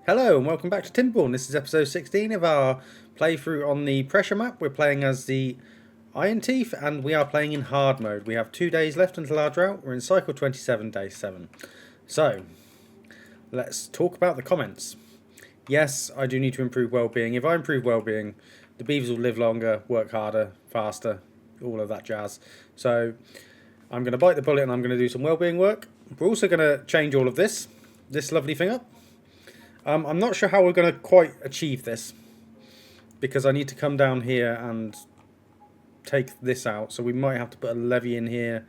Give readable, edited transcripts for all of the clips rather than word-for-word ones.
Hello and welcome back to Timborn. This is episode 16 of our playthrough on the pressure map. We're playing as the Ironteeth and we are playing in hard mode. We have 2 days left until our drought. We're in cycle 27, day 7. So, let's talk about the comments. Yes, I do need to improve well-being. If I improve well-being, the beavers will live longer, work harder, faster, all of that jazz. So, I'm going to bite the bullet and I'm going to do some well-being work. We're also going to change all of this lovely thing up. I'm not sure how we're going to quite achieve this because I need to come down here and take this out. So we might have to put a levee in here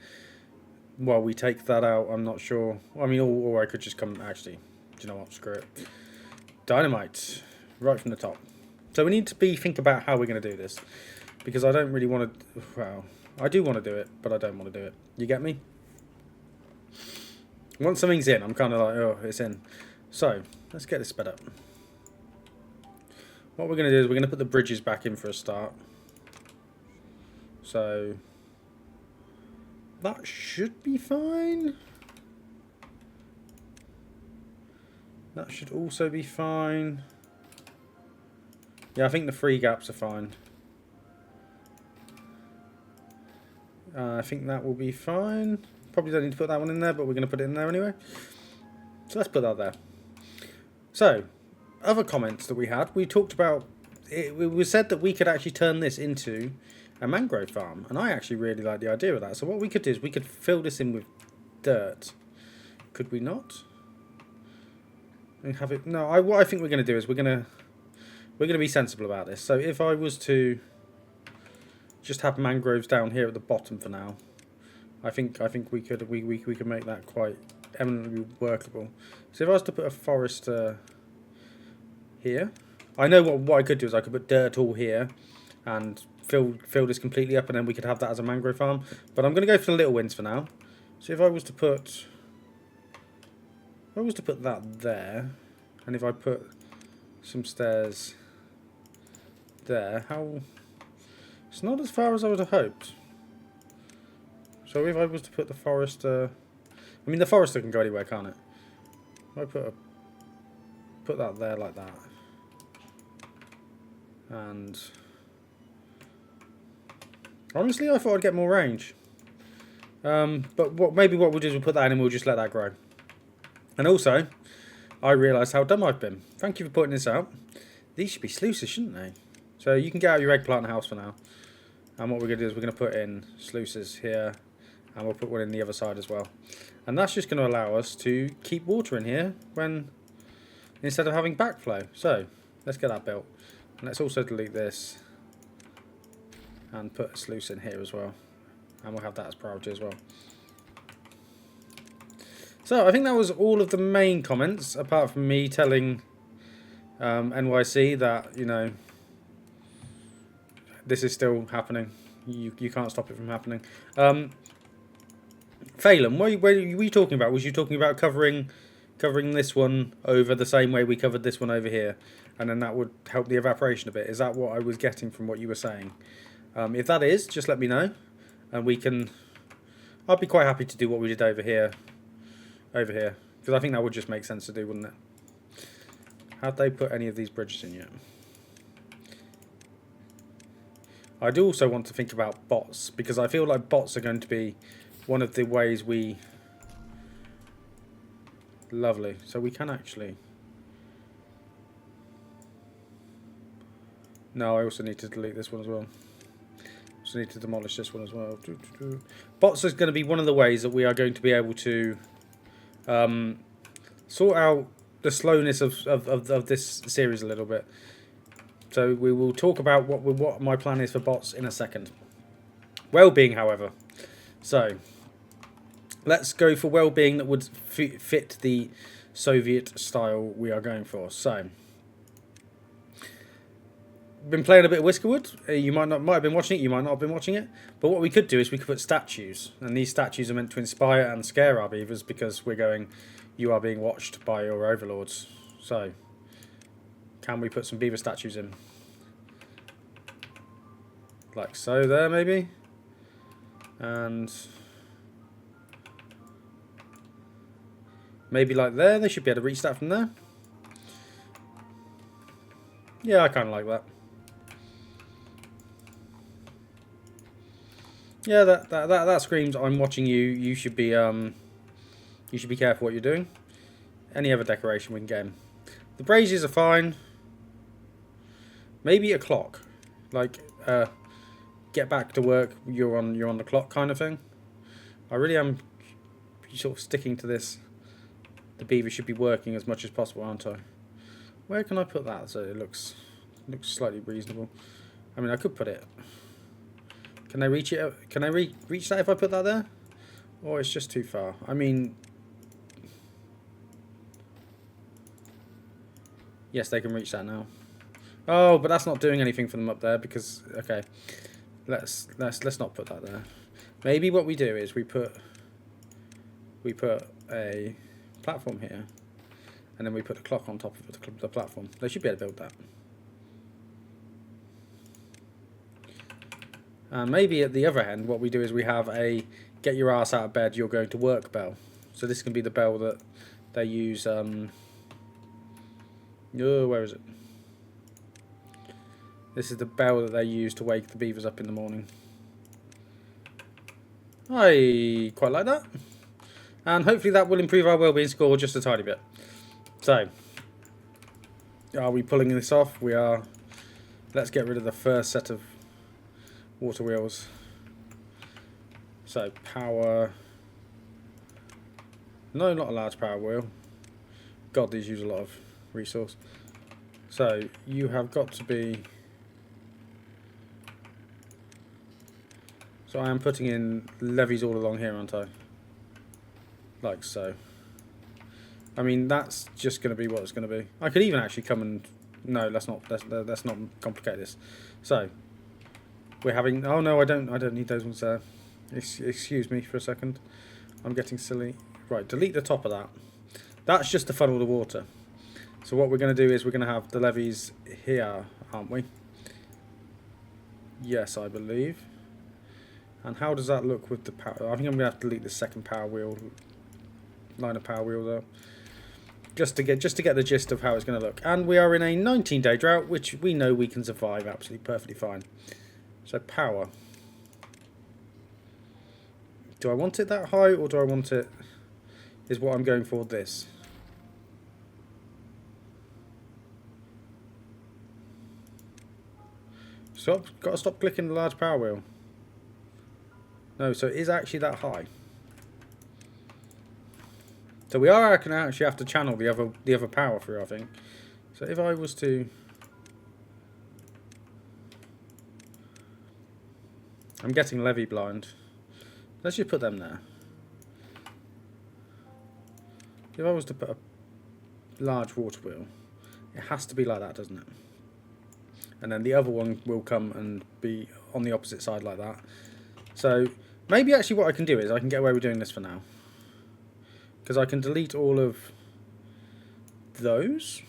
while we take that out. I'm not sure. I mean, or I could just come, actually, do you know what, screw it. Dynamite, right from the top. So we need to think about how we're going to do this because I don't really want to, well, I do want to do it, but I don't want to do it. You get me? Once something's in, I'm kind of like, oh, it's in. So, let's get this sped up. What we're going to do is we're going to put the bridges back in for a start. So, that should be fine. That should also be fine. Yeah, I think the 3 gaps are fine. I think that will be fine. Probably don't need to put that one in there, but we're going to put it in there anyway. So let's put that there. So, other comments that we had, we talked about, it was said that we could actually turn this into a mangrove farm, and I actually really like the idea of that. So what we could do is we could fill this in with dirt. Could we not? And have it? No. What I think we're going to do is we're going to be sensible about this. So if I was to just have mangroves down here at the bottom for now, I think we could make that quite eminently workable. So if I was to put a forest here, I know what I could do is I could put dirt all here and fill this completely up, and then we could have that as a mangrove farm. But I'm going to go for the little wins for now. So if I was to put that there, and if I put some stairs there, it's not as far as I would have hoped. So if I was to put the forester, I mean the forester can go anywhere, can't it? If I put that there like that, and honestly I thought I'd get more range. But maybe what we'll do is we'll put that in and we'll just let that grow. And also, I realised how dumb I've been. Thank you for putting this out. These should be sluices, shouldn't they? So you can get out your eggplant house for now. And what we're going to do is we're going to put in sluices here, and we'll put one in the other side as well. And that's just going to allow us to keep water in here instead of having backflow. So let's get that built. And let's also delete this and put a sluice in here as well. And we'll have that as priority as well. So I think that was all of the main comments, apart from me telling NYC that, you know, this is still happening. You can't stop it from happening. Phelan, what were you talking about? Was you talking about covering this one over the same way we covered this one over here, and then that would help the evaporation a bit? Is that what I was getting from what you were saying? If that is, just let me know, and we can. I'd be quite happy to do what we did over here, because I think that would just make sense to do, wouldn't it? Have they put any of these bridges in yet? I do also want to think about bots, because I feel like bots are going to be one of the ways we... Lovely. So we can actually... No, I also need to delete this one as well. Also need to demolish this one as well. Bots is going to be one of the ways that we are going to be able to sort out the slowness of this series a little bit. So we will talk about what my plan is for bots in a second. Well-being, however. So let's go for well-being that would fit the Soviet style we are going for. So been playing a bit of Whiskerwood. You might have been watching it. You might not have been watching it. But what we could do is we could put statues, and these statues are meant to inspire and scare our beavers because we're going. You are being watched by your overlords. So can we put some beaver statues in? Like so there, maybe? And maybe like there. They should be able to reach that from there. Yeah, I kind of like that. Yeah, that screams, I'm watching you. You should be careful what you're doing. Any other decoration we can get in. The braziers are fine. Maybe a clock, like get back to work. You're on the clock kind of thing. I really am sort of sticking to this. The beaver should be working as much as possible, aren't I? Where can I put that so it looks slightly reasonable? I mean, I could put it. Can I reach it? Can I reach that if I put that there? Or it's just too far? I mean, yes, they can reach that now. Oh, but that's not doing anything for them up there because okay, let's not put that there. Maybe what we do is we put a platform here, and then we put the clock on top of the platform. They should be able to build that. And maybe at the other end, what we do is we have a get your ass out of bed, you're going to work bell. So this can be the bell that they use. Oh, where is it? This is the bell that they use to wake the beavers up in the morning. I quite like that. And hopefully that will improve our wellbeing score just a tiny bit. So, are we pulling this off? We are. Let's get rid of the first set of water wheels. So, power. No, not a large power wheel. God, these use a lot of resource. So, you have got to be. So, I am putting in levies all along here, aren't I? Like so. I mean, that's just going to be what it's going to be. I could even actually come and... No, let's not complicate this. So, we're having... Oh, no, I don't need those ones there. Excuse me for a second. I'm getting silly. Right, delete the top of that. That's just to funnel the water. So what we're going to do is we're going to have the levies here, aren't we? Yes, I believe. And how does that look with the power? I think I'm going to have to delete the second power wheel. Line of power wheels up. Just to get the gist of how it's going to look. And we are in a 19-day drought, which we know we can survive absolutely perfectly fine. So power. Do I want it that high, or do I want it... Is what I'm going for this? Stop. Got to stop clicking the large power wheel. No, so it is actually that high. So we are going to actually have to channel the other power through, I think. So if I was to... I'm getting levy blind. Let's just put them there. If I was to put a large water wheel, it has to be like that, doesn't it? And then the other one will come and be on the opposite side like that. So maybe actually what I can do is I can get away with doing this for now. Because I can delete all of those.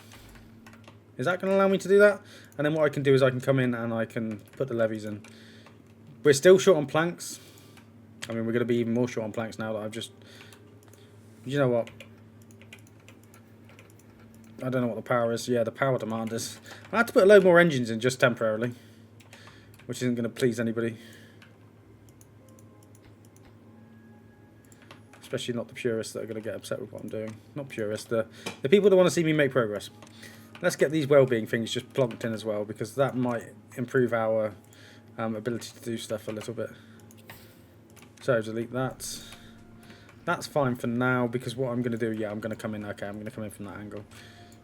Is that going to allow me to do that? And then what I can do is I can come in and I can put the levies in. We're still short on planks. I mean, we're going to be even more short on planks now that I've just... You know what? I don't know what the power is. Yeah, the power demand is... I had to put a load more engines in just temporarily. Which isn't going to please anybody. Especially not the purists that are going to get upset with what I'm doing. Not purists, the people that want to see me make progress. Let's get these well-being things just plonked in as well, because that might improve our ability to do stuff a little bit. So delete that. That's fine for now, because what I'm going to do, yeah, I'm going to come in, okay, I'm going to come in from that angle.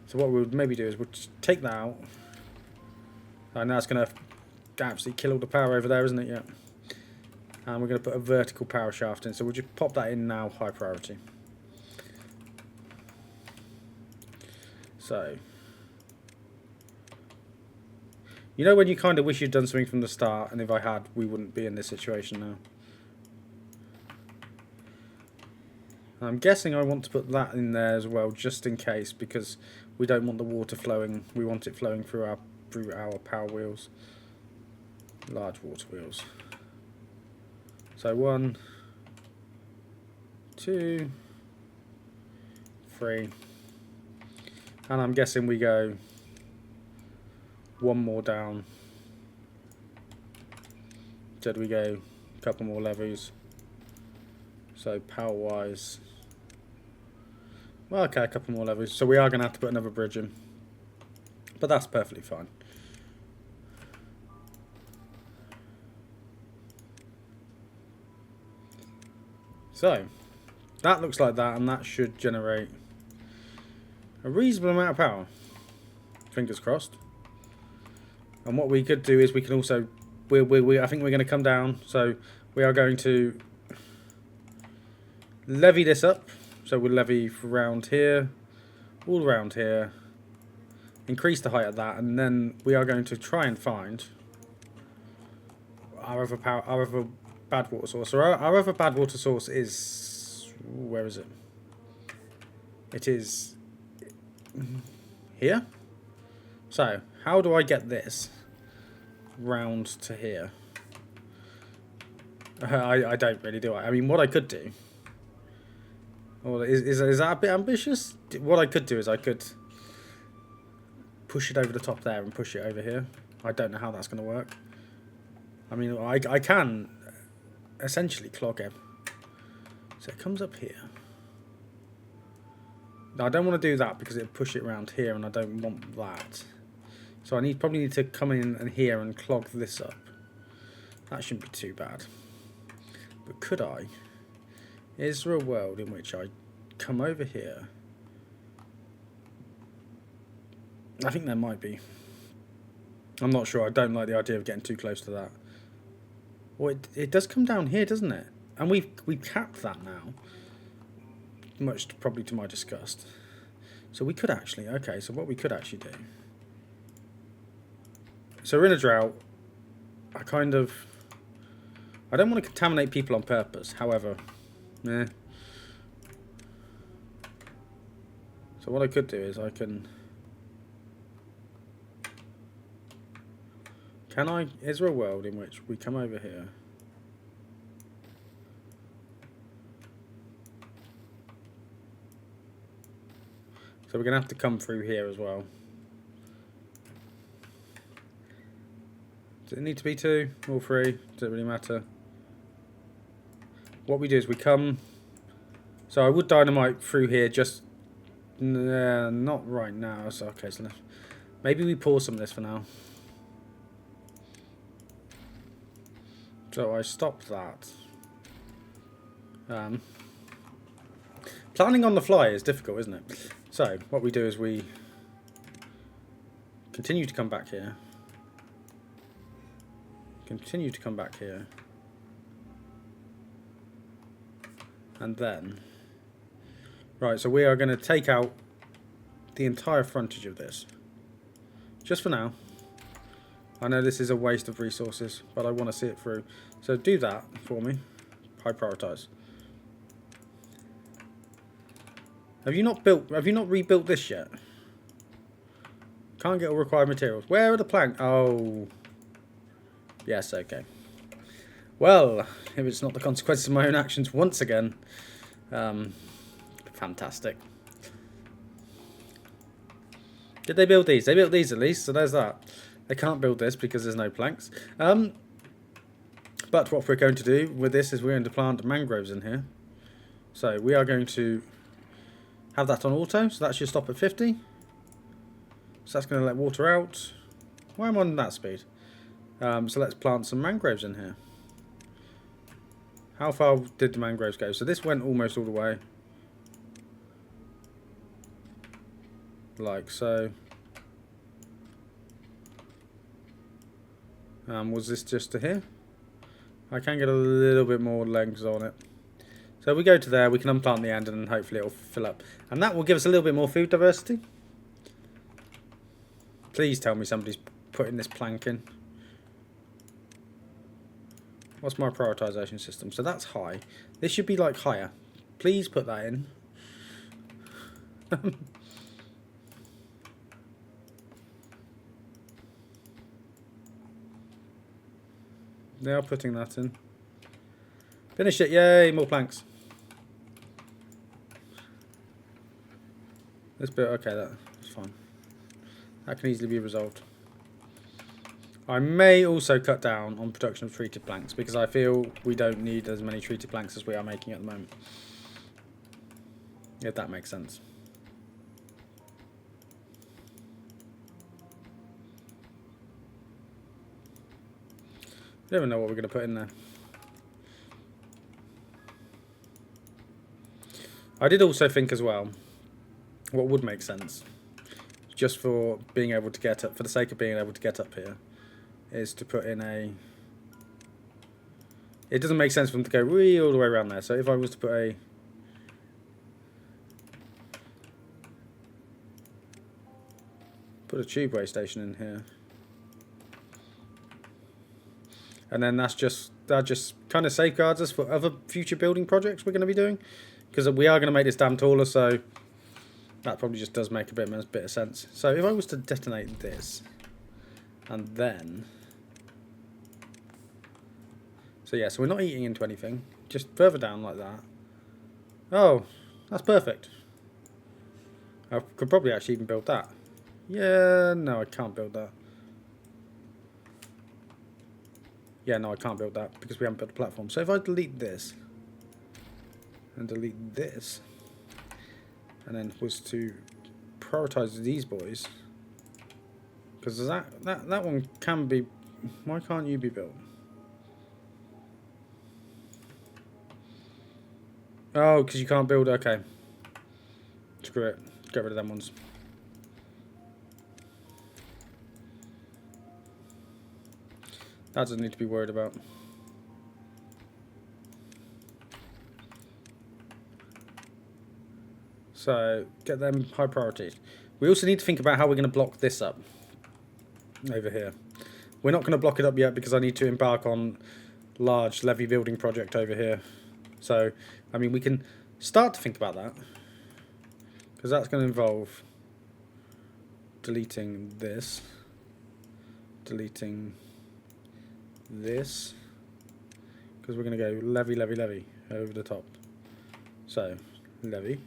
So what we'll maybe do is we'll just take that out. And now it's going to absolutely kill all the power over there, isn't it? Yeah. And we're going to put a vertical power shaft in, so we'll just pop that in now, high priority. So, you know when you kind of wish you'd done something from the start, and if I had, we wouldn't be in this situation now. I'm guessing I want to put that in there as well, just in case, because we don't want the water flowing. We want it flowing through our power wheels, large water wheels. So 1, 2, 3, and I'm guessing we go one more down. Did we go a couple more levies? So power wise, well, okay, a couple more levies. So we are going to have to put another bridge in, but that's perfectly fine. So that looks like that, and that should generate a reasonable amount of power. Fingers crossed. And what we could do is we can also, I think we're going to come down. So we are going to levy this up. So we'll levy around here, all around here, increase the height of that, and then we are going to try and find our other bad water source. So our other bad water source is, where is it? It is here. So how do I get this round to here? I don't really do. I mean, what I could do. Well, is that a bit ambitious? What I could do is I could push it over the top there and push it over here. I don't know how that's going to work. I mean, I can essentially clog it. So it comes up here. Now, I don't want to do that because it'll push it around here, and I don't want that. So I probably need to come in and here and clog this up. That shouldn't be too bad. But could I? Is there a world in which I come over here? I think there might be. I'm not sure. I don't like the idea of getting too close to that. Well, it does come down here, doesn't it? And we've capped that now. Much probably to my disgust. So we could actually, okay, so what we could actually do. So we're in a drought. I don't want to contaminate people on purpose, however, So what I could do is is there a world in which we come over here? So we're going to have to come through here as well. Does it need to be 2 or 3? Does it really matter? What we do is we come... So I would dynamite through here, just... not right now. So, okay, so maybe we pause some of this for now. So I stop that. Planning on the fly is difficult, isn't it? So what we do is we continue to come back here. Continue to come back here. And then... Right, so we are going to take out the entire frontage of this. Just for now. I know this is a waste of resources, but I want to see it through. So do that for me. High prioritize. Have you not rebuilt this yet? Can't get all required materials. Where are the planks? Oh. Yes, okay. Well, if it's not the consequences of my own actions once again. Fantastic. Did they build these? They built these at least, so there's that. They can't build this because there's no planks. But what we're going to do with this is we're going to plant mangroves in here. So we are going to have that on auto, so that should stop at 50. So that's going to let water out. Why am I on that speed? So let's plant some mangroves in here. How far did the mangroves go? So this went almost all the way. Like so. Was this just to here? I can get a little bit more legs on it. So we go to there, we can unplant the end, and then hopefully it will fill up. And that will give us a little bit more food diversity. Please tell me somebody's putting this plank in. What's my prioritization system? So that's high. This should be like higher. Please put that in. They are putting that in. Finish it. Yay, more planks. This bit, okay, that's fine. That can easily be resolved. I may also cut down on production of treated planks because I feel we don't need as many treated planks as we are making at the moment. If that makes sense. I don't even know what we're going to put in there. I did also think as well, what would make sense, just for being able to get up, for the sake of being able to get up here, is to put in a... It doesn't make sense for them to go really all the way around there. So if I was to put a... Put a tubeway station in here. And then that just kind of safeguards us for other future building projects we're going to be doing. Because we are going to make this dam taller, so that probably just does make a bit of sense. So if I was to detonate this, and then... So yeah, so we're not eating into anything, just further down like that. Oh, that's perfect. I could probably actually even build that. Yeah, no, I can't build that. Yeah, no, I can't build that because we haven't built a platform. So if I delete this, and delete this, and then was to prioritize these boys, because that one can be... Why can't you be built? Oh, because you can't build... Okay. Screw it. Get rid of them ones. That doesn't need to be worried about. So, get them high priorities. We also need to think about how we're going to block this up. Over here. We're not going to block it up yet because I need to embark on large levee building project over here. So, I mean, we can start to think about that. Because that's going to involve deleting this. Deleting this. Because we're going to go levee, levee, levee over the top. So, levee.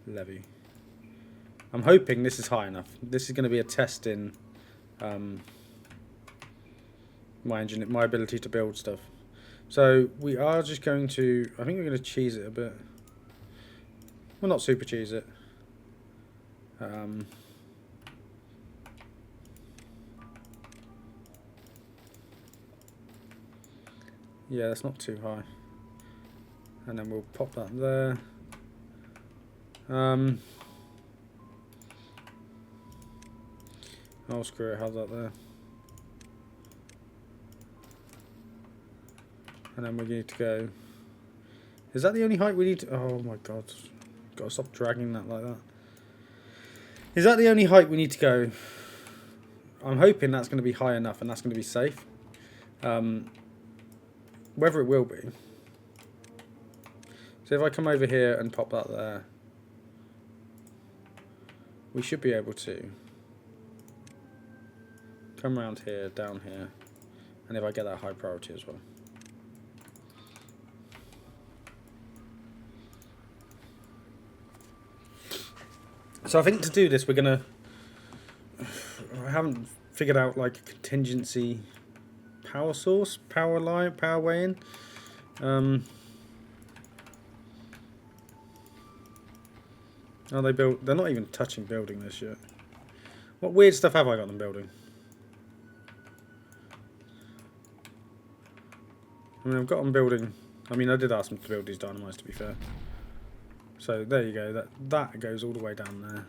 Levee. I'm hoping this is high enough. This is going to be a test in my ability to build stuff. So we are just going to... I think we're going to cheese it a bit. Well, not super cheese it. Yeah, that's not too high. And then we'll pop that there. Oh, screw it, how's that there? And then we need to go... Is that the only height we need to... Oh my god. Gotta stop dragging that like that. Is that the only height we need to go? I'm hoping that's going to be high enough and that's going to be safe. Whether it will be. So if I come over here and pop that there, we should be able to come around here, down here, and if I get that high priority as well. So I think to do this we're gonna... I haven't figured out like a contingency power source, power line, power way in. Oh, they built... They're not even touching building this yet. What weird stuff have I got them building? I mean, I've got them building... I mean, I did ask them to build these dynamites, to be fair. So, there you go. That goes all the way down there.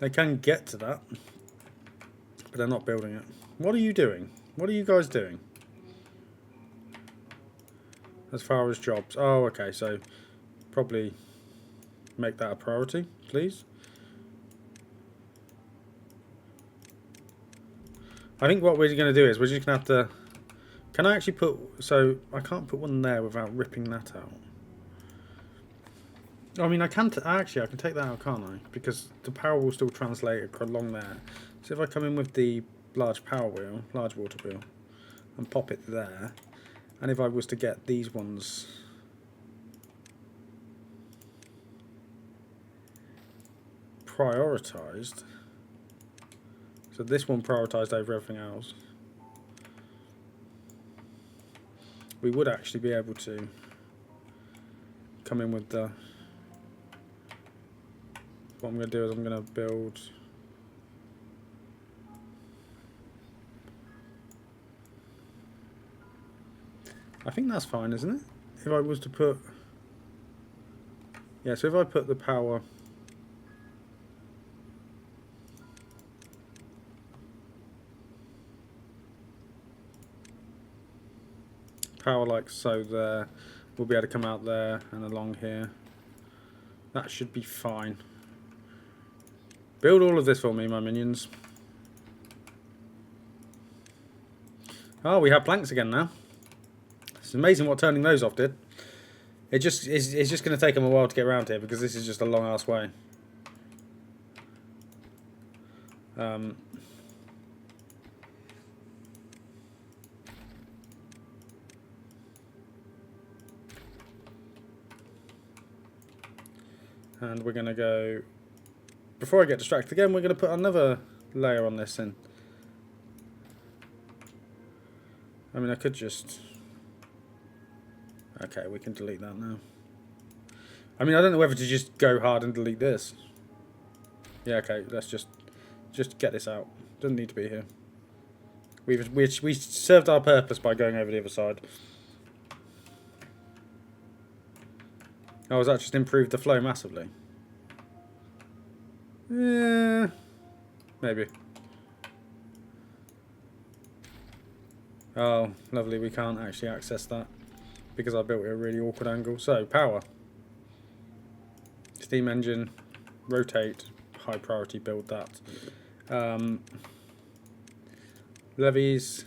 They can get to that. But they're not building it. What are you doing? What are you guys doing? As far as jobs. Oh, okay. So, probably make that a priority, please. I think what we're going to do is we're just going to have to... Can I actually put... So, I can't put one there without ripping that out. I mean, I can... Actually, I can take that out, can't I? Because the power will still translate along there. So, if I come in with the large power wheel, large water wheel, and pop it there, and if I was to get these ones... prioritised... So this one prioritised over everything else. We would actually be able to come in with the... What I'm going to do is I'm going to build... I think that's fine, isn't it? If I was to put... Yeah, so if I put the power... Power like so there, we'll be able to come out there and along here. That should be fine. Build all of this for me, my minions. Oh, we have planks again now. It's amazing what turning those off did. It's just going to take them a while to get around here because this is just a long ass way. And we're going to go, before I get distracted again, we're going to put another layer on this in. I mean, I could just... Okay, we can delete that now. I mean, I don't know whether to just go hard and delete this. Yeah, okay, let's just get this out. Doesn't need to be here. We served our purpose by going over the other side. Oh, has that just improved the flow massively? Yeah, maybe. Oh, lovely, we can't actually access that because I built it at a really awkward angle. So, power. Steam engine, rotate, high priority, build that. Levies.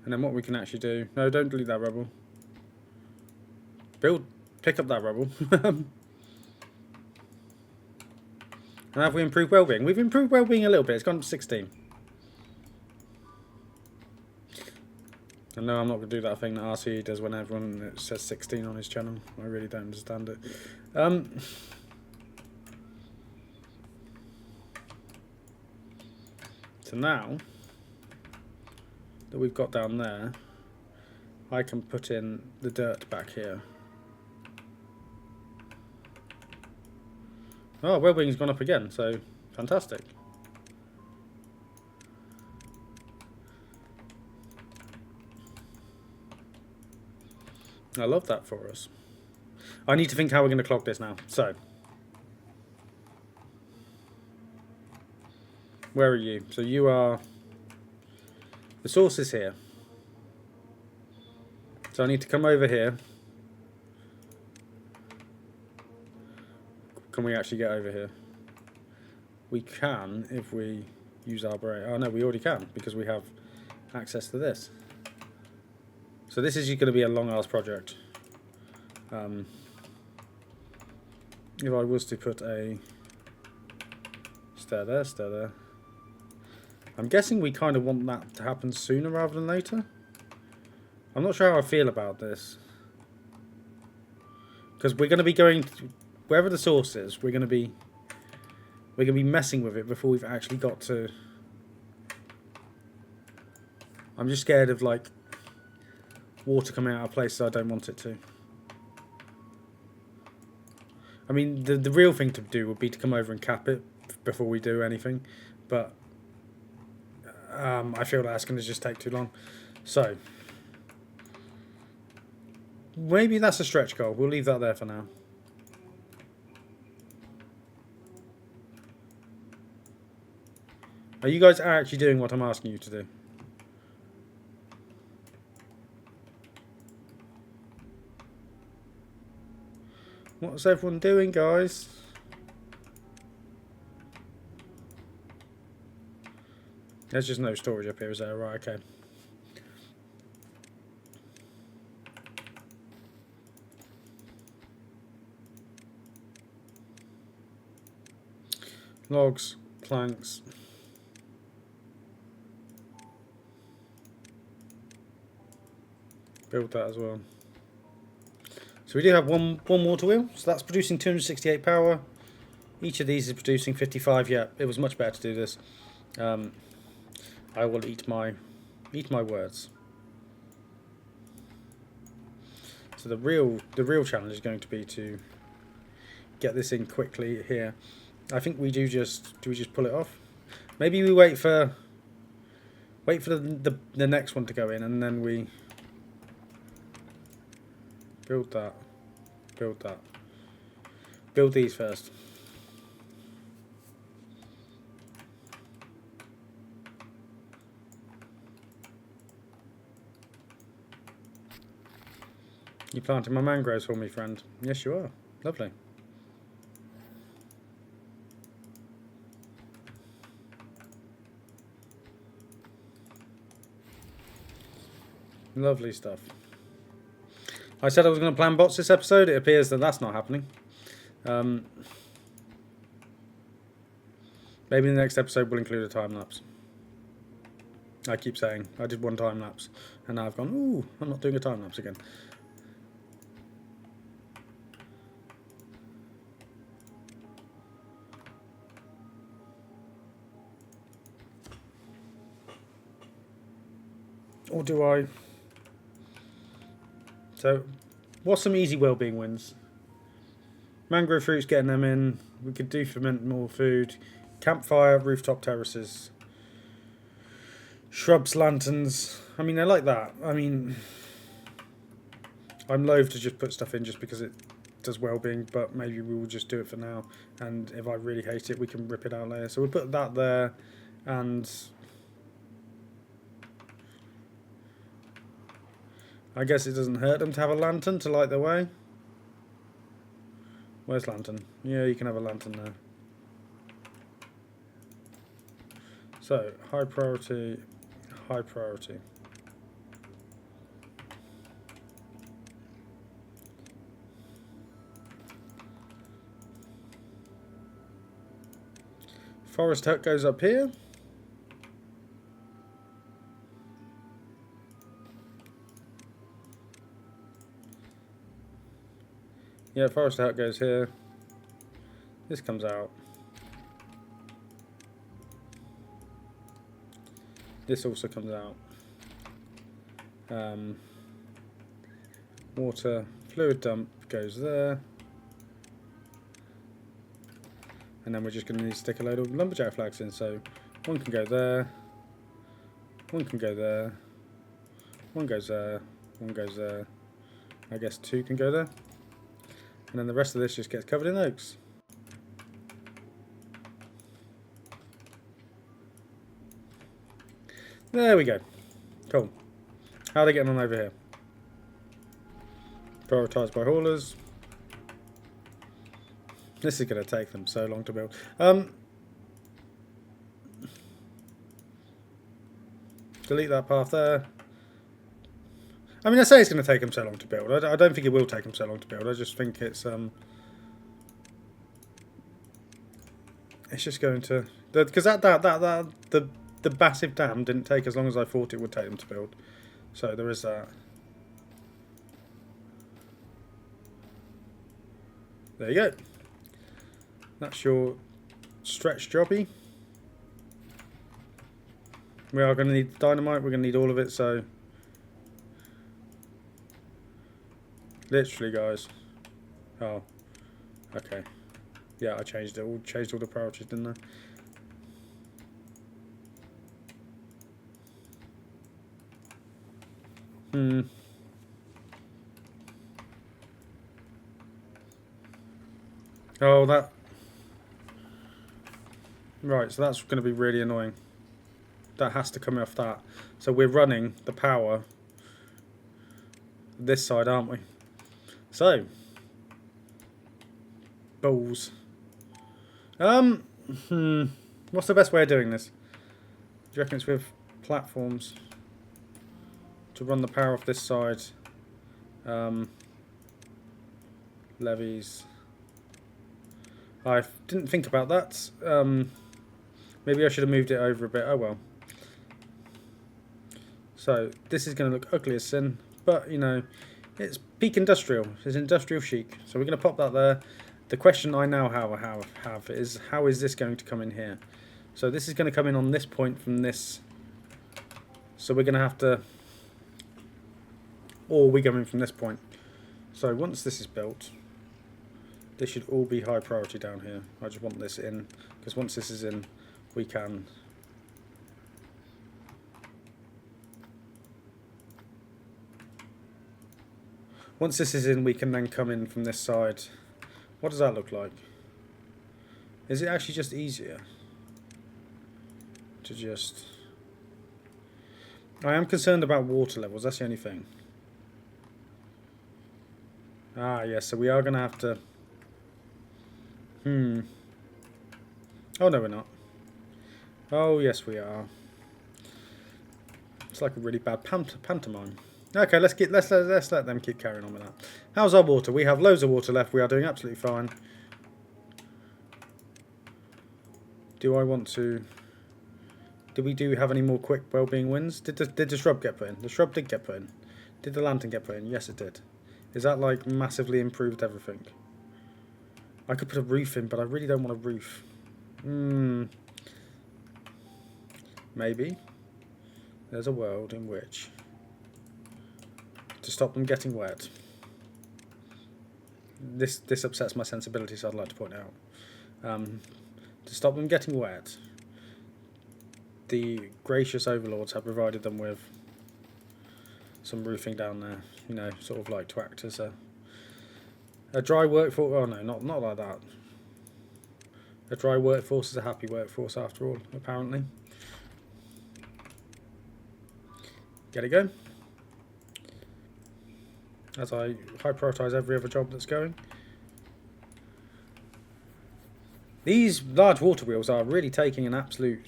And then what we can actually do... No, don't delete that rubble. Pick up that rubble. And have we improved Wellbeing? We've improved Wellbeing a little bit. It's gone to 16. And no, I'm not going to do that thing that RCE does when everyone says 16 on his channel. I really don't understand it. So now... that we've got down there, I can put in the dirt back here. Oh, Wellbeing's gone up again, so fantastic. I love that for us. I need to think how we're going to clock this now. So, where are you? So you are... The source is here. So I need to come over here. Can we actually get over here? We can if we use our brain. Oh no, we already can because we have access to this. So this is going to be a long ass project. If I was to put a stair there. I'm guessing we kind of want that to happen sooner rather than later. I'm not sure how I feel about this. Because we're going to be going to, wherever the source is, we're going to be messing with it before we've actually got to... I'm just scared of like water coming out of places I don't want it to. I mean, the real thing to do would be to come over and cap it before we do anything. But... I feel that's going to just take too long. So, maybe that's a stretch goal. We'll leave that there for now. Are you guys actually doing what I'm asking you to do? What's everyone doing, guys? There's just no storage up here, is there? Right, okay. Logs, planks. Build that as well. So So we do have one water wheel, so that's producing 268 power. Each of these is producing 55. Yeah, it was much better to do this. I will eat my words. So the real challenge is going to be to get this in quickly here. I think we do just pull it off. Maybe we wait for the next one to go in, and then we build that. Build these first. You planted my mangroves for me, friend. Yes, you are. Lovely. Lovely stuff. I said I was going to plan bots this episode. It appears that that's not happening. Maybe the next episode will include a time lapse. I keep saying I did one time lapse, and now I've gone, ooh, I'm not doing a time lapse again. Or do I? So, what's some easy well-being wins? Mangrove fruits, getting them in. We could do ferment more food. Campfire, rooftop terraces. Shrubs, lanterns. I mean, I like that. I mean, I'm loath to just put stuff in just because it does well-being, but maybe we will just do it for now. And if I really hate it, we can rip it out later. So we'll put that there, and I guess it doesn't hurt them to have a lantern to light the way. Where's lantern? Yeah, you can have a lantern there. So, high priority, high priority. Forest hut goes up here. Yeah, forest hut goes here. This comes out. This also comes out. Water fluid dump goes there. And then we're just going to need to stick a load of lumberjack flags in. So one can go there. One can go there. One goes there. One goes there. I guess two can go there. And then the rest of this just gets covered in oaks. There we go. Cool. How are they getting on over here? Prioritised by haulers. This is going to take them so long to build. Delete that path there. I mean, I say it's going to take them so long to build. I don't think it will take them so long to build. I just think it's just going to, because the massive dam didn't take as long as I thought it would take them to build. So there is that. There you go. That's your stretch jobby. We are going to need dynamite. We're going to need all of it. So literally, guys. Oh, okay. Yeah, I changed it. Changed all the priorities, didn't I? Oh, that. Right, so that's going to be really annoying. That has to come off that. So we're running the power this side, aren't we? So, balls. What's the best way of doing this? Do you reckon it's with platforms to run the power off this side? Levies. I didn't think about that. Maybe I should have moved it over a bit. Oh well. So this is going to look ugly as sin, but you know, It's peak industrial. It's industrial chic. So we're going to pop that there. The question I now have is, how is this going to come in here? So this is going to come in on this point from this. So we're going to have to, or we come in from this point. So once this is built, this should all be high priority down here. I just want this in, because once this is in, we can we can then come in from this side. What does that look like? Is it actually just easier to just... I am concerned about water levels, that's the only thing. Ah, yes, so we are going to have to... Oh, no, we're not. Oh, yes, we are. It's like a really bad pantomime. Okay, let's let them keep carrying on with that. How's our water? We have loads of water left. We are doing absolutely fine. Do I want to... Do we have any more quick well-being wins? Did the shrub get put in? The shrub did get put in. Did the lantern get put in? Yes, it did. Is that like massively improved everything? I could put a roof in, but I really don't want a roof. Maybe there's a world in which, to stop them getting wet, this upsets my sensibility, so I'd like to point out, to stop them getting wet, the gracious overlords have provided them with some roofing down there, you know, sort of like to act as a dry workforce. Oh no, not like that. A dry workforce is a happy workforce after all, apparently. Get it going. As I high prioritise every other job that's going. These large water wheels are really taking an absolute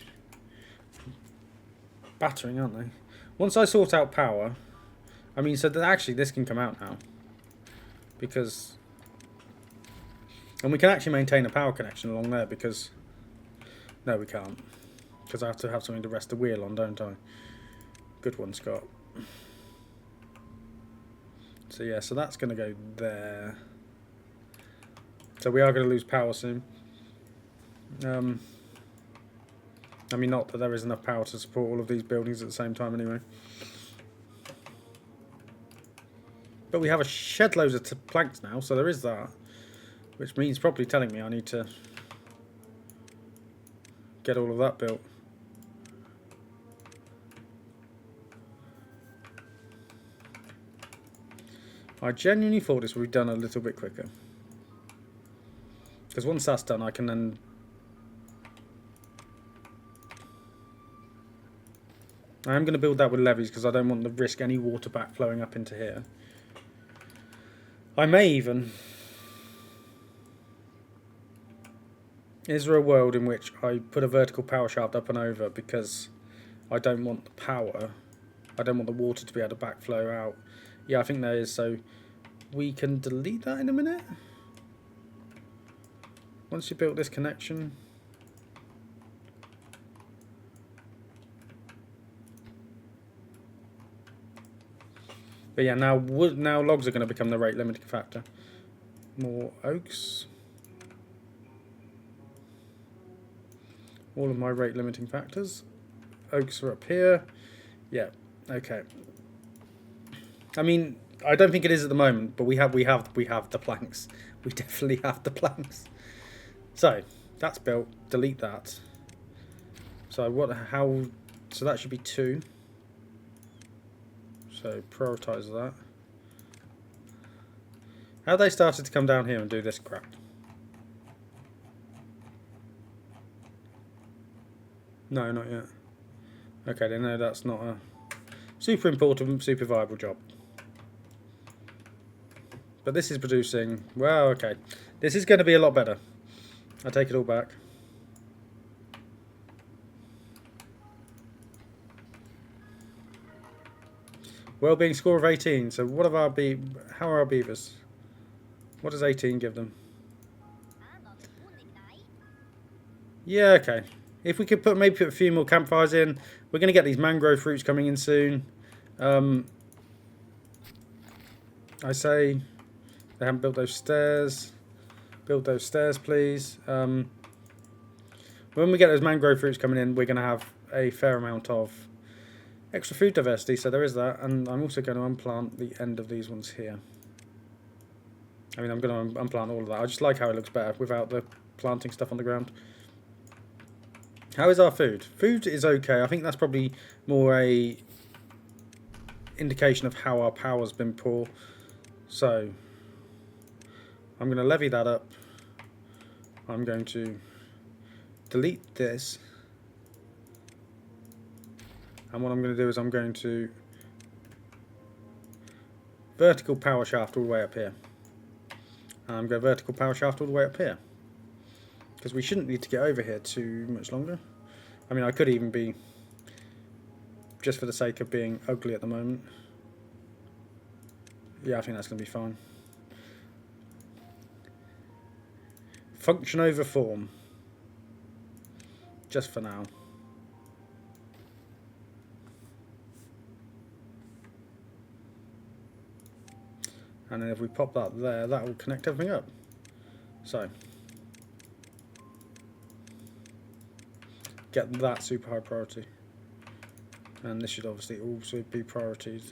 battering, aren't they? Once I sort out power, I mean, so that actually this can come out now. Because... And we can actually maintain a power connection along there because... No, we can't. Because I have to have something to rest the wheel on, don't I? Good one, Scott. So yeah, so that's going to go there. So we are going to lose power soon. I mean, not that there is enough power to support all of these buildings at the same time anyway. But we have a shed loads of planks now, so there is that. Which means probably telling me I need to get all of that built. I genuinely thought this would be done a little bit quicker. Because once that's done, I can then... I am going to build that with levies because I don't want to risk any water backflowing up into here. I may even... Is there a world in which I put a vertical power shaft up and over because I don't want the power, I don't want the water to be able to backflow out? Yeah, I think there is, so we can delete that in a minute. Once you built this connection. But yeah, now logs are going to become the rate limiting factor. More oaks. All of my rate limiting factors. Oaks are up here. Yeah, okay. I mean, I don't think it is at the moment, but we have the planks. We definitely have the planks. So that's built. Delete that. So so that should be 2. So prioritise that. How they started to come down here and do this crap? No, not yet. Okay, then no, that's not a super important, super viable job. But this is producing... Well, okay. This is going to be a lot better. I take it all back. Wellbeing score of 18. So what have how are our beavers? What does 18 give them? Yeah, okay. If we could maybe put a few more campfires in. We're going to get these mangrove fruits coming in soon. I say they haven't built those stairs. Build those stairs, please. When we get those mangrove fruits coming in, we're going to have a fair amount of extra food diversity, so there is that. And I'm also going to unplant the end of these ones here. I mean, I'm going to unplant all of that. I just like how it looks better without the planting stuff on the ground. How is our food? Food is okay. I think that's probably more a indication of how our power's been poor. So I'm going to levy that up. I'm going to delete this. And what I'm going to do is I'm going to vertical power shaft all the way up here. And I'm going to vertical power shaft all the way up here. Because we shouldn't need to get over here too much longer. I mean, I could even be, just for the sake of being ugly at the moment. Yeah, I think that's going to be fine. Function over form. Just for now. And then if we pop that there, that will connect everything up. So, get that super high priority. And this should obviously also be priorities.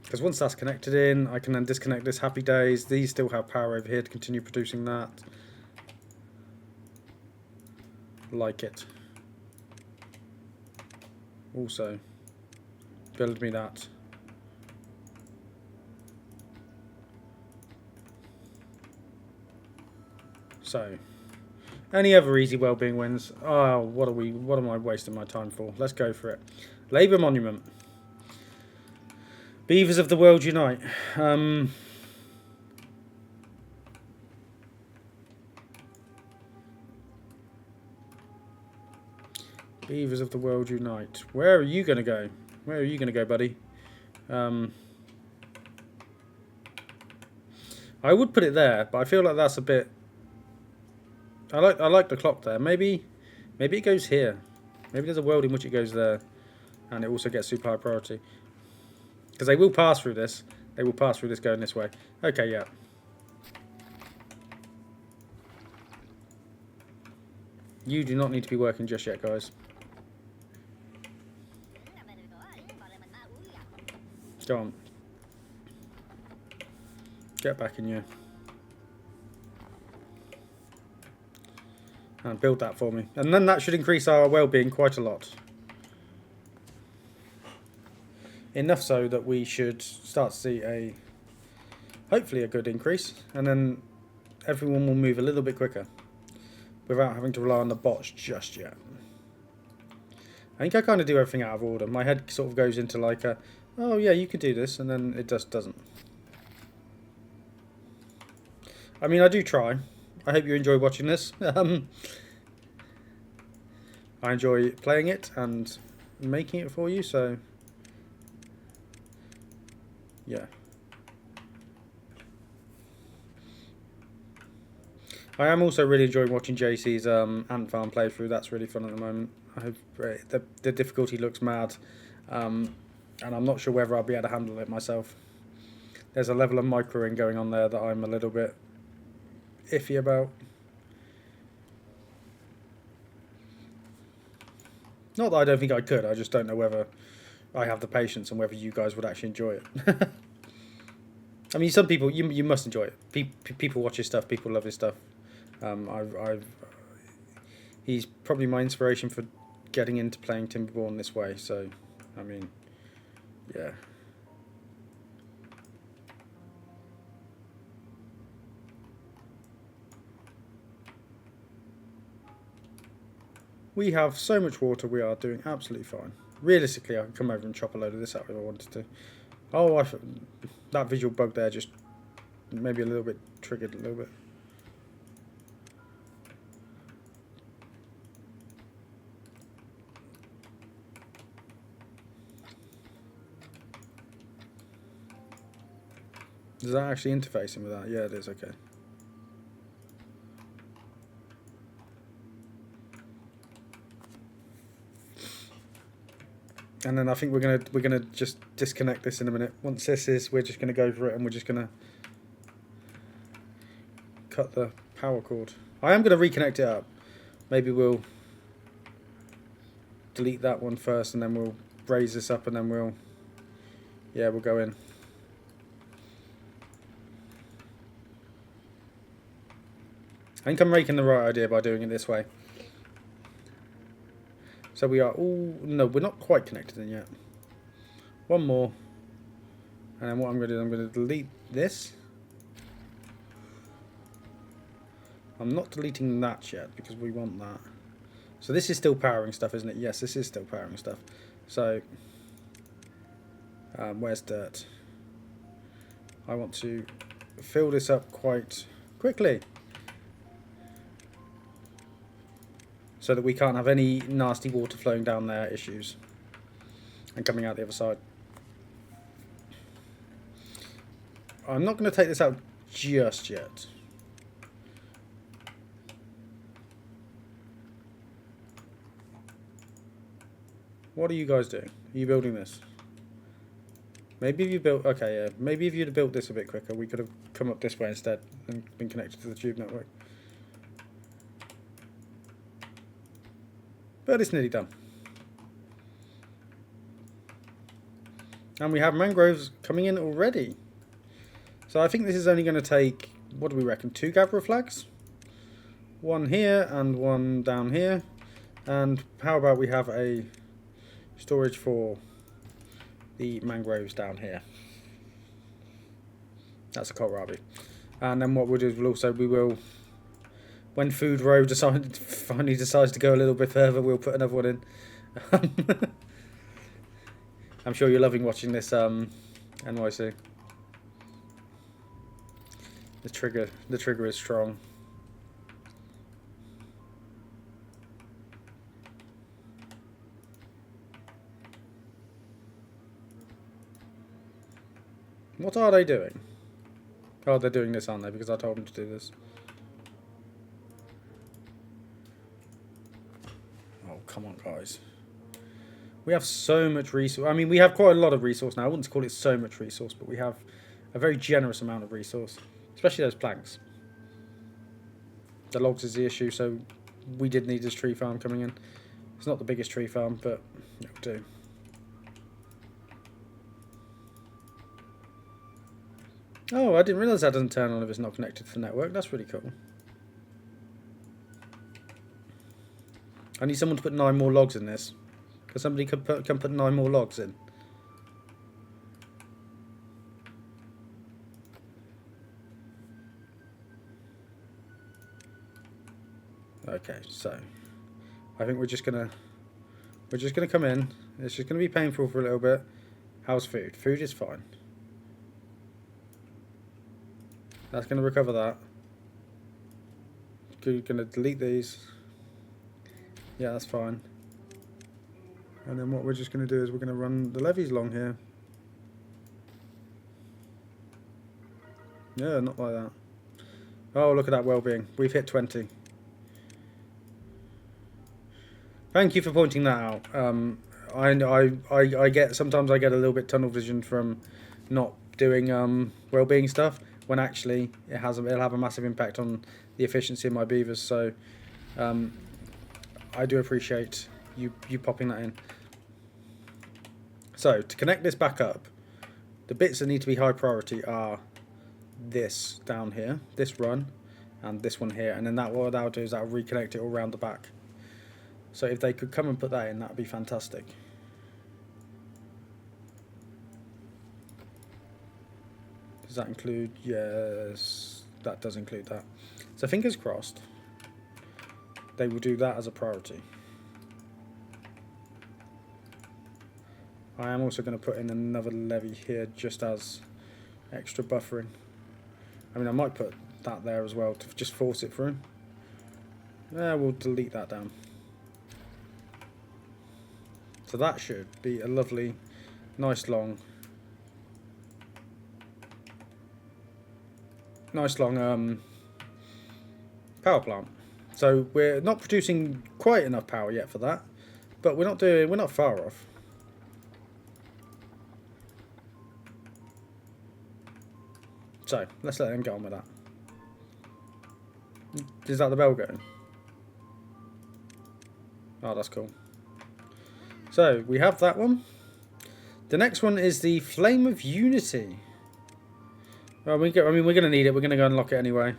Because once that's connected in, I can then disconnect this happy days. These still have power over here to continue producing that. Like it. Also, build me that. So, any other easy well-being wins? Oh, what am I wasting my time for? Let's go for it. Labour Monument. Beavers of the world unite. Beavers of the world unite. Where are you going to go? Where are you going to go, buddy? I would put it there, but I feel like that's a bit. I like the clock there. Maybe it goes here. Maybe there's a world in which it goes there, and it also gets super high priority. Because they will pass through this. They will pass through this going this way. Okay, yeah. You do not need to be working just yet, guys. Go on. Get back in here. And build that for me. And then that should increase our well-being quite a lot. Enough so that we should start to see hopefully a good increase. And then everyone will move a little bit quicker. Without having to rely on the bots just yet. I think I kind of do everything out of order. My head sort of goes into like a, oh yeah, you could do this, and then it just doesn't. I mean, I do try. I hope you enjoy watching this. I enjoy playing it and making it for you, so yeah. I am also really enjoying watching JC's ant farm playthrough. That's really fun at the moment. I hope the difficulty looks mad, and I'm not sure whether I'll be able to handle it myself. There's a level of microing going on there that I'm a little bit iffy about. Not that I don't think I could, I just don't know whether I have the patience and whether you guys would actually enjoy it. I mean, some people, you must enjoy it. People watch his stuff, people love his stuff. He's probably my inspiration for getting into playing Timberborn this way, so, I mean, yeah. We have so much water, we are doing absolutely fine. Realistically, I can come over and chop a load of this out if I wanted to. Oh, that visual bug there just maybe a little bit triggered a little bit. Does that actually interface in with that? Yeah, it is, okay. And then I think we're gonna just disconnect this in a minute. Once this is, we're just gonna go for it, and we're just gonna cut the power cord. I am gonna reconnect it up. Maybe we'll delete that one first, and then we'll raise this up, and then we'll go in. I think I'm making the right idea by doing it this way. So we are all... No, we're not quite connected in yet. One more. And then what I'm going to do, I'm going to delete this. I'm not deleting that yet because we want that. So this is still powering stuff, isn't it? Yes, this is still powering stuff. So, where's dirt? I want to fill this up quite quickly, so that we can't have any nasty water flowing down there issues and coming out the other side. I'm not going to take this out just yet. What are you guys doing? Are you building this? Maybe if you built... Okay, yeah. Maybe if you'd have built this a bit quicker, we could have come up this way instead and been connected to the tube network. But it's nearly done. And we have mangroves coming in already. So I think this is only going to take, what do we reckon, 2 gatherer flags? One here and one down here. And how about we have a storage for the mangroves down here. That's a kohlrabi. And then what we'll do is we will, when Food Row finally decides to go a little bit further, we'll put another one in. I'm sure you're loving watching this NYC. The trigger is strong. What are they doing? Oh, they're doing this, aren't they? Because I told them to do this. Oh, come on, guys. We have so much resource. I mean, we have quite a lot of resource now. I wouldn't call it so much resource, but we have a very generous amount of resource. Especially those planks. The logs is the issue, so we did need this tree farm coming in. It's not the biggest tree farm, but it'll do. Oh, I didn't realise that doesn't turn on if it's not connected to the network. That's really cool. I need someone to put 9 more logs in this. Because somebody can put 9 more logs in. Okay, so I think we're just gonna come in. It's just gonna be painful for a little bit. How's food? Food is fine. That's going to recover that. Going to delete these. Yeah, that's fine. And then what we're just going to do is we're going to run the levies along here. Yeah, not like that. Oh, look at that Wellbeing. We've hit 20. Thank you for pointing that out. I get, sometimes I get a little bit tunnel vision from not doing Wellbeing stuff, when actually it'll have a massive impact on the efficiency of my beavers. So I do appreciate you popping that in. So to connect this back up, the bits that need to be high priority are this down here, this run, and this one here, and then what that'll do is that'll reconnect it all around the back. So if they could come and put that in, that would be fantastic. Does that include? Yes, that does include that. So fingers crossed, they will do that as a priority. I am also going to put in another levee here just as extra buffering. I mean, I might put that there as well to just force it through. Yeah, we'll delete that down. So that should be a lovely, nice long power plant. So we're not producing quite enough power yet for that, but we're not far off. So, let's let them get on with that. Is that the bell going? Oh, that's cool. So, we have that one. The next one is the Flame of Unity. Well, we're going to need it. We're going to go unlock it anyway.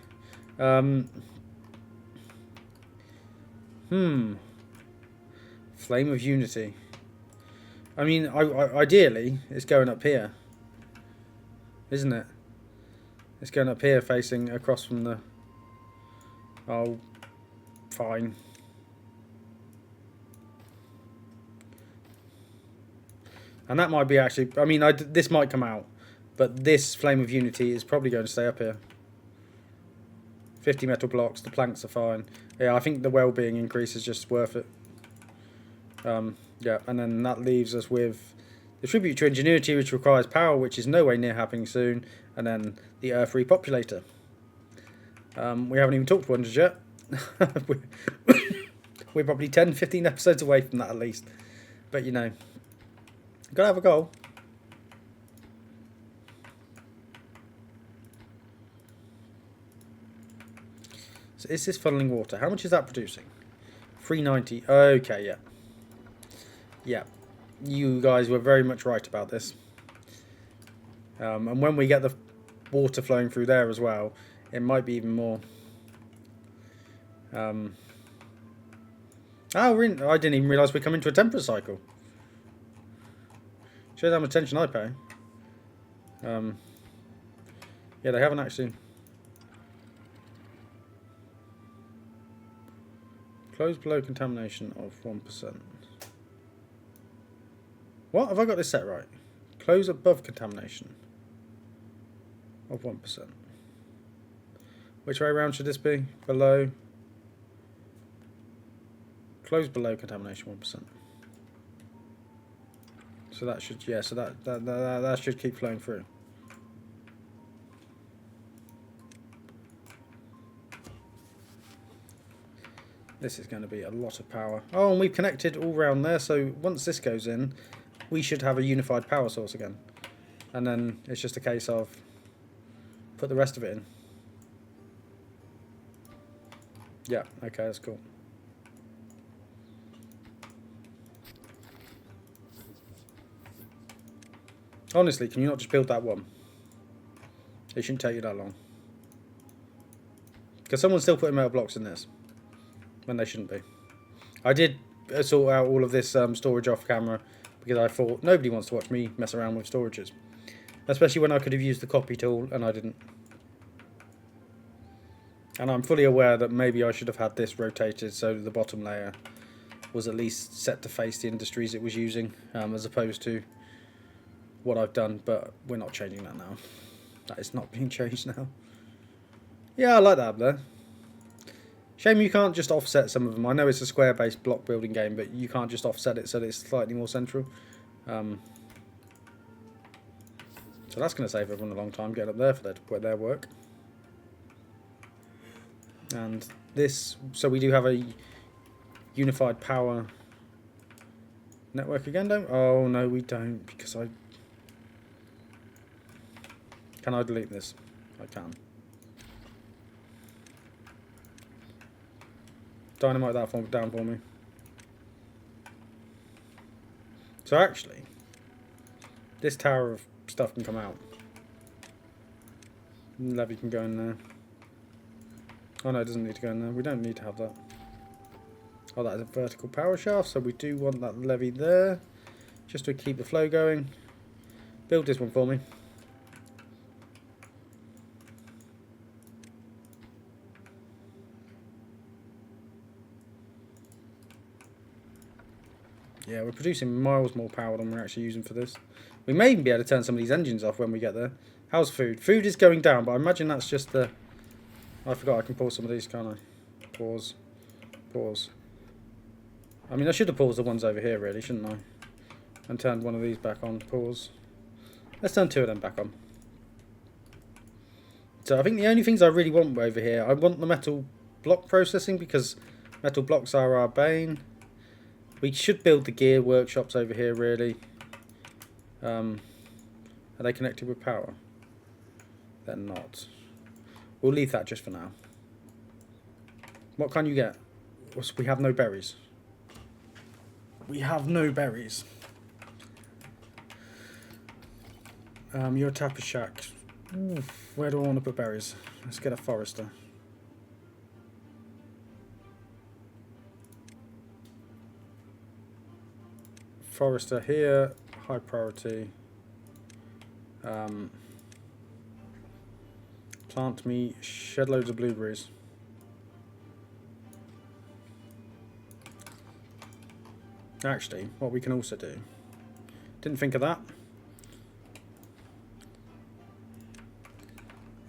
Flame of Unity. I mean, ideally, it's going up here. Isn't it? It's going up here, facing across from the... Oh, fine. And that might be actually... I mean, this might come out. But this Flame of Unity is probably going to stay up here. 50 metal blocks. The planks are fine. Yeah, I think the Wellbeing increase is just worth it. Yeah, and then that leaves us with the Tribute to Ingenuity, which requires power, which is nowhere near happening soon. And then the Earth Repopulator. We haven't even talked wonders yet. We're probably 10, 15 episodes away from that at least. But, you know, gotta have a goal. So is this funneling water? How much is that producing? 390. Okay, yeah. Yeah. You guys were very much right about this. And when we get the water flowing through there as well, it might be even more. Oh, I didn't even realise we're coming to a temperate cycle. Shows how much attention I pay. Yeah, they haven't actually... Close below contamination of 1%. What? Have I got this set right? Close above contamination of 1%. Which way around should this be? Below. Close below contamination 1%. So that should, yeah, so that should keep flowing through. This is going to be a lot of power. Oh, and we've connected all round there, so once this goes in, we should have a unified power source again. And then it's just a case of put the rest of it in. Yeah, okay, that's cool. Honestly, can you not just build that one? It shouldn't take you that long. Because someone's still putting metal blocks in this. When they shouldn't be. I did sort out all of this storage off camera because I thought nobody wants to watch me mess around with storages. Especially when I could have used the copy tool and I didn't. And I'm fully aware that maybe I should have had this rotated so the bottom layer was at least set to face the industries it was using as opposed to what I've done, but we're not changing that now. That is not being changed now. Yeah, I like that up there. Shame you can't just offset some of them. I know it's a square-based block building game, but you can't just offset it so that it's slightly more central. So that's going to save everyone a long time getting up there for their work. And this, so we do have a unified power network again, don't we? Oh, no, we don't, because Can I delete this? I can. Dynamite that down for me. So actually, this tower of stuff can come out. Levy can go in there. Oh no, it doesn't need to go in there. We don't need to have that. Oh, that is a vertical power shaft, so we do want that levy there. Just to keep the flow going. Build this one for me. Yeah, we're producing miles more power than we're actually using for this. We may even be able to turn some of these engines off when we get there. How's food? Food is going down, but I imagine that's just the... I forgot I can pause some of these, can't I? Pause. Pause. I mean, I should have paused the ones over here, really, shouldn't I? And turned one of these back on. Pause. Let's turn two of them back on. So I think the only things I really want over here, I want the metal block processing because metal blocks are our bane. We should build the gear workshops over here, really. Are they connected with power? They're not. We'll leave that just for now. What can you get? We have no berries. We have no berries. You're a tapper shack. Ooh, where do I want to put berries? Let's get a forester. Forester here, high priority. Plant me shed loads of blueberries. Actually, what we can also do, didn't think of that.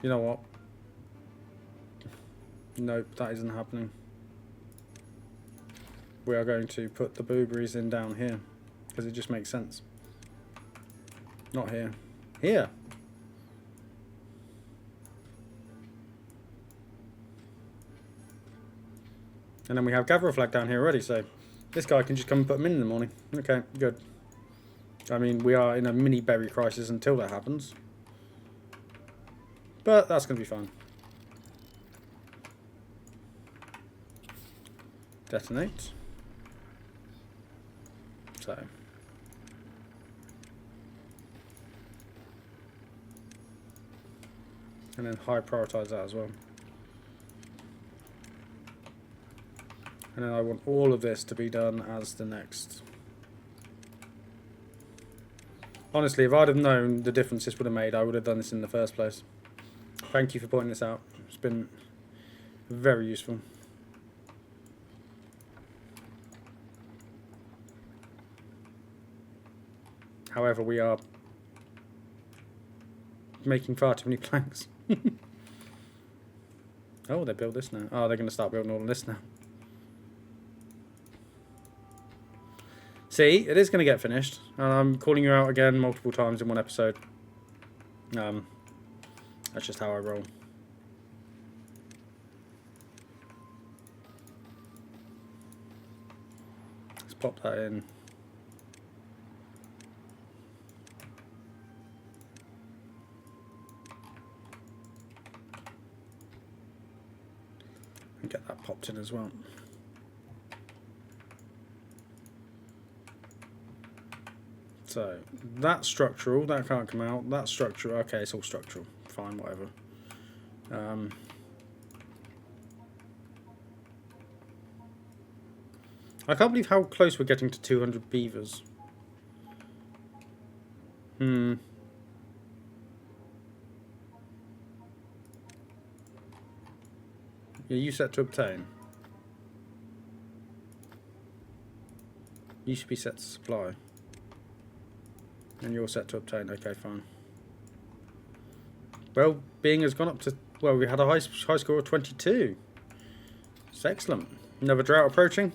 You know what? Nope, that isn't happening. We are going to put the blueberries in down here, because it just makes sense. Not here. Here! And then we have gatherer flag down here already, so this guy can just come and put them in the morning. Okay, good. I mean, we are in a mini berry crisis until that happens. But that's going to be fine. Detonate. So. And then high prioritize that as well. And then I want all of this to be done as the next. Honestly, if I'd have known the difference this would have made, I would have done this in the first place. Thank you for pointing this out. It's been very useful. However, we are making far too many planks. Oh, they built this now. Oh, they're going to start building all of this now. See, it is going to get finished. And I'm calling you out again multiple times in one episode. That's just how I roll. Let's pop that in. And get that popped in as well. So, that's structural, that can't come out. That's structural, okay, it's all structural. Fine, whatever. I can't believe how close we're getting to 200 beavers. Yeah, you set to obtain. You should be set to supply. And you're set to obtain. Okay, fine. Wellbeing has gone up to... Well, we had a high score of 22. It's excellent. Another drought approaching.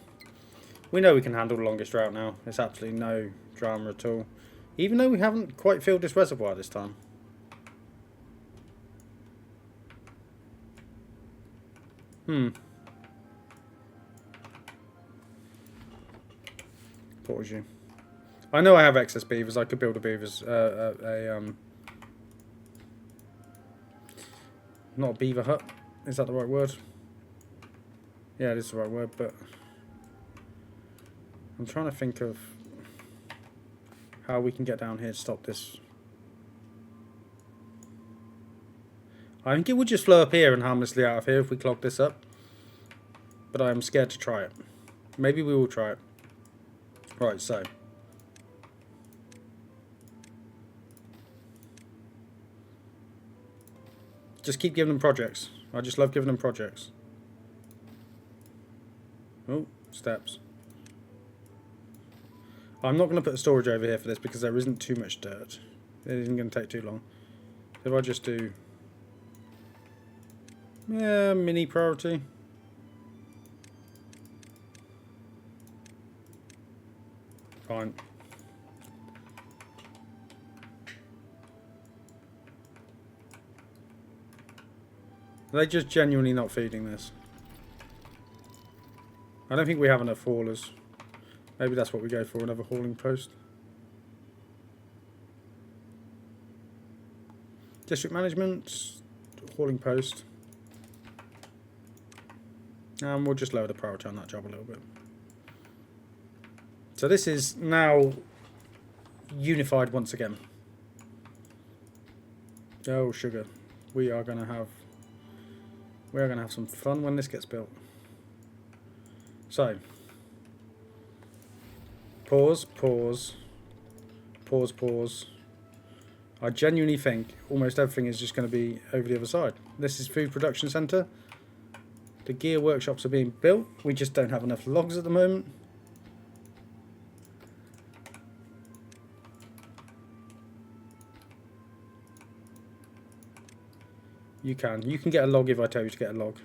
We know we can handle the longest drought now. There's absolutely no drama at all. Even though we haven't quite filled this reservoir this time. Pause you. I know I have excess beavers. I could build a beavers, not a beaver hut. Is that the right word? Yeah, it is the right word, but I'm trying to think of how we can get down here to stop this. I think it would just flow up here and harmlessly out of here if we clog this up. But I am scared to try it. Maybe we will try it. Right, so. Just keep giving them projects. I just love giving them projects. Oh, steps. I'm not going to put storage over here for this because there isn't too much dirt. It isn't going to take too long. If I just do... Yeah, mini priority. Fine. Are they just genuinely not feeding this? I don't think we have enough haulers. Maybe that's what we go for, another hauling post. District management, hauling post. And we'll just lower the priority on that job a little bit. So this is now unified once again. Oh sugar, we are gonna have some fun when this gets built. So pause. I genuinely think almost everything is just going to be over the other side. This is food production centre. The gear workshops are being built. We just don't have enough logs at the moment. You can get a log if I tell you to get a log.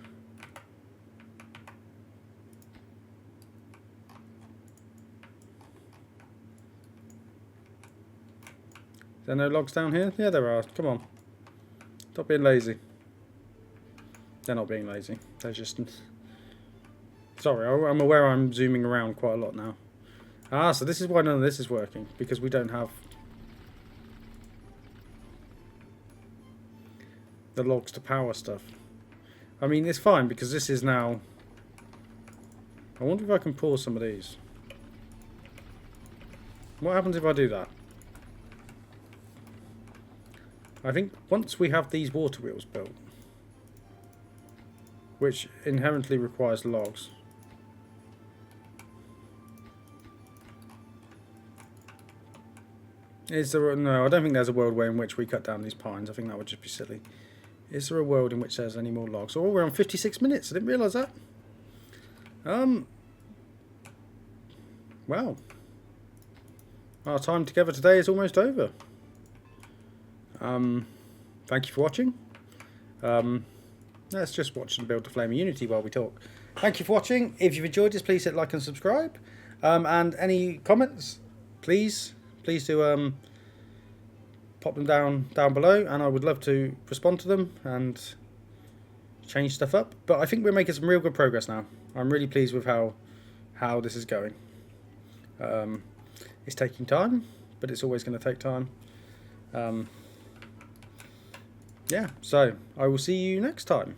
Is there no logs down here? Yeah, there are. Come on. Stop being lazy. They're not being lazy. They're just... Sorry, I'm aware I'm zooming around quite a lot now. Ah, so this is why none of this is working. Because we don't have the logs to power stuff. I mean, it's fine because this is now... I wonder if I can pull some of these. What happens if I do that? I think once we have these water wheels built, which inherently requires logs, is there no, I don't think there's a world way in which we cut down these pines. I think that would just be silly. Is there a world in which there's any more logs? Oh, we're on 56 minutes. I didn't realise that. Well, our time together today is almost over. Thank you for watching. Let's just watch and build the flame of unity while we talk. Thank you for watching. If you've enjoyed this, please hit like and subscribe. And any comments, please do pop them down below, and I would love to respond to them and change stuff up. But I think we're making some real good progress now. I'm really pleased with how this is going. It's taking time, but it's always going to take time. Yeah, so I will see you next time.